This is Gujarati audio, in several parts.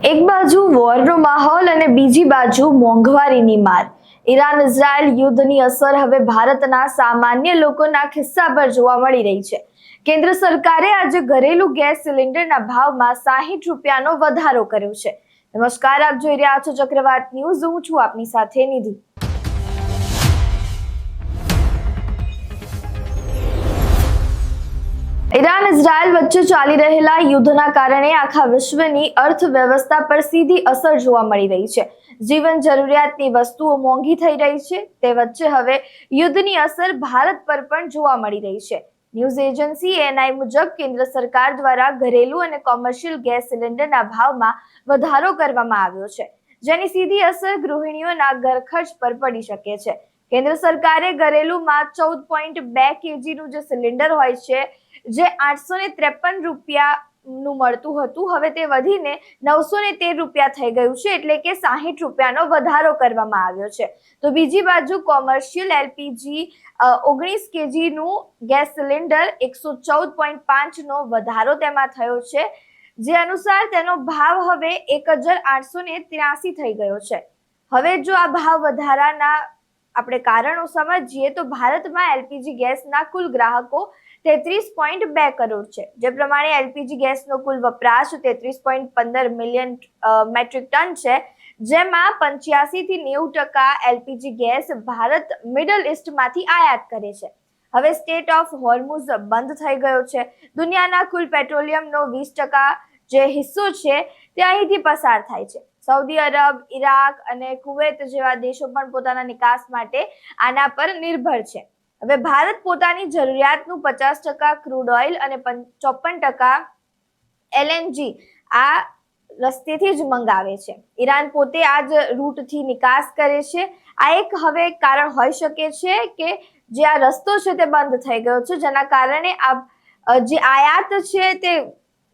એક બાજુ વોરનો માહોલ અને બીજી બાજુ મોંઘવારીની માર. ઈરાન ઇઝરાયલ યુદ્ધની અસર હવે ભારતના સામાન્ય લોકોના ખિસ્સા પર જોવા મળી રહી છે. કેન્દ્ર સરકારે આજે ઘરેલું ગેસ સિલિન્ડરના ભાવમાં 60 રૂપિયાનો વધારો કર્યો છે. નમસ્કાર, આપ જોઈ રહ્યા છો ચક્રવાત ન્યૂઝ. હું છું આપની સાથે નિધિ. ઈરાન ઇઝરાયલ વચ્ચે ચાલી રહેલા યુદ્ધના કારણે આખા વિશ્વની અર્થવ્યવસ્થા પર સીધી અસર જોવા મળી રહી છે. જીવન જરૂરિયાતની વસ્તુઓ મોંઘી થઈ રહી છે. તે વચ્ચે હવે યુદ્ધની અસર ભારત પર પણ જોવા મળી રહી છે. ન્યૂઝ એજન્સી એએનઆઈ મુજબ કેન્દ્ર સરકાર દ્વારા ઘરેલું અને કોમર્શિયલ ગેસ સિલિન્ડરના ભાવમાં વધારો કરવામાં આવ્યો છે, જેની સીધી અસર ગૃહિણીઓના ઘરખર્ચ પર પડી શકે છે. કેન્દ્ર સરકારે ઘરેલુમાં 14.2 kgનું જે સિલિન્ડર હોય છે, જે 853 રૂપિયાનું મળતું હતું, હવે તે વધીને 913 રૂપિયા થઈ ગયું છે, એટલે કે 60 રૂપિયાનો વધારો કરવામાં આવ્યો છે. તો બીજી બાજુ કોમર્શિયલ એલપીજી 19 kgનું ગેસ સિલિન્ડર 114.5નો વધારો તેમાં થયો છે, જે અનુસાર તેનો ભાવ હવે 1883 થઈ ગયો છે. હવે જો આ ભાવ વધારાના આપણે કારણો સમજીએ તો ભારતમાં એલપીજી ગેસના કુલ ગ્રાહકો 33.2 કરોડ છે. જે પ્રમાણે એલપીજી ગેસનો કુલ વપરાશ 33.15 મિલિયન મેટ્રિક ટન છે, જેમાં 85 થી 90% એલપીજી ગેસ ભારત મિડલ ઈસ્ટમાંથી આયાત કરે છે. હવે સ્ટેટ ઓફ હોર્મુઝ બંધ થઈ ગયો છે. દુનિયાના કુલ પેટ્રોલિયમનો 20% જે હિસ્સો છે તે અહીંથી પસાર થાય છે. સાઉદી અરબ, ઈરાક અને કુવૈત જેવા દેશો પણ પોતાના નિકાસ માટે આના પર નિર્ભર છે. હવે ભારત પોતાની જરૂરિયાતનું 50% ક્રૂડ ઓઇલ અને 54% એલએનજી આ રસ્તેથી જ મંગાવે છે. ઈરાન પોતે આ જ રૂટથી નિકાસ કરે છે. આ એક હવે કારણ હોઈ શકે છે કે જે આ રસ્તો છે તે બંધ થઈ ગયો છે, જેના કારણે આ જે આયાત છે તે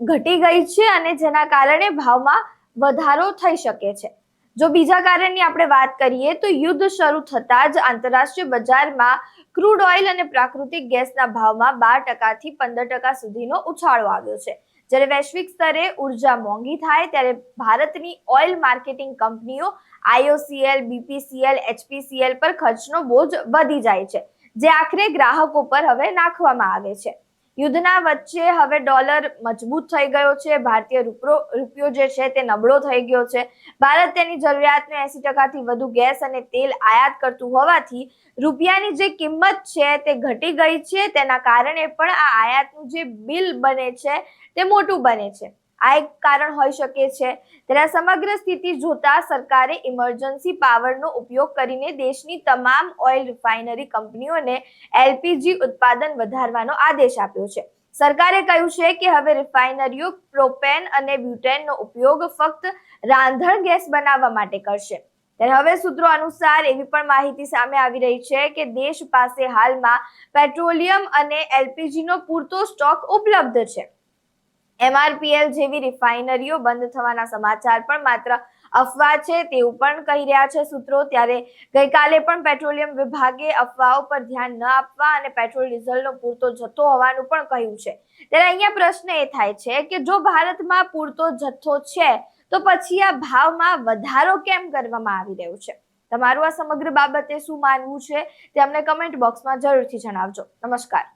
ઘટી ગઈ છે અને જેના કારણે ભાવમાં વધારો થઈ શકે છે. જો બીજા કારણની આપણે વાત કરીએ તો યુદ્ધ શરૂ થતાં જ આંતરરાષ્ટ્રીય બજારમાં ક્રૂડ ઓઇલ અને પ્રાકૃતિક ગેસના ભાવમાં 12% થી 15% સુધીનો ઉછાળો આવ્યો છે. જ્યારે વૈશ્વિક સ્તરે ઉર્જા મોંઘી થાય ત્યારે ભારતની ઓઇલ માર્કેટિંગ કંપનીઓ આઈઓસીએલ, બીપીસીએલ, એચપીસીએલ પર ખર્ચનો બોજ વધી જાય છે, જે આખરે ગ્રાહકો પર હવે નાખવામાં આવે છે. યુદ્ધના વચ્ચે હવે ડોલર મજબૂત થઈ ગયો છે. ભારતીય રૂપિયો જે છે તે નબળો થઈ ગયો છે. ભારત તેની જરૂરિયાતને 80% થી વધુ ગેસ અને તેલ આયાત કરતું હોવાથી રૂપિયાની જે કિંમત છે તે ઘટી ગઈ છે. તેના કારણે પણ આ આયાતનું જે બિલ બને છે તે મોટું બને છે. આ એક કારણ હોઈ શકે છે. ત્યારે સમગ્ર સ્થિતિ જોતા સરકારે ઇમરજન્સી પાવરનો ઉપયોગ કરીને દેશની તમામ ઓઇલ રિફાઇનરી કંપનીઓને એલપીજી ઉત્પાદન વધારવાનો આદેશ આપ્યો છે. સરકારે કહ્યું છે કે હવે રિફાઇનરીઓ પ્રોપેન અને બ્યુટેનનો ઉપયોગ ફક્ત રાંધણ ગેસ બનાવવા માટે કરશે. ત્યારે હવે સૂત્રો અનુસાર એવી પણ માહિતી સામે આવી રહી છે કે દેશ પાસે હાલમાં પેટ્રોલિયમ અને એલપીજીનો પૂરતો સ્ટોક ઉપલબ્ધ છે. એમઆરપીએલ જેવી રિફાઇનરીઓ બંધ થવાના સમાચાર પણ માત્ર અફવા છે તેવું પણ કહી રહ્યા છે સૂત્રો. ત્યારે ગઈકાલે પણ પેટ્રોલિયમ વિભાગે અફવાઓ પર ધ્યાન ન આપવા અને પેટ્રોલ ડીઝલનો પૂરતો જથ્થો હોવાનું પણ કહ્યું છે. ત્યારે અહીંયા પ્રશ્ન એ થાય છે કે જો ભારતમાં પૂરતો જથ્થો છે તો પછી આ ભાવમાં વધારો કેમ કરવામાં આવી રહ્યો છે? તમારું આ સમગ્ર બાબતે શું માનવું છે તે અમને કમેન્ટ બોક્સમાં જરૂરથી જણાવજો. નમસ્કાર.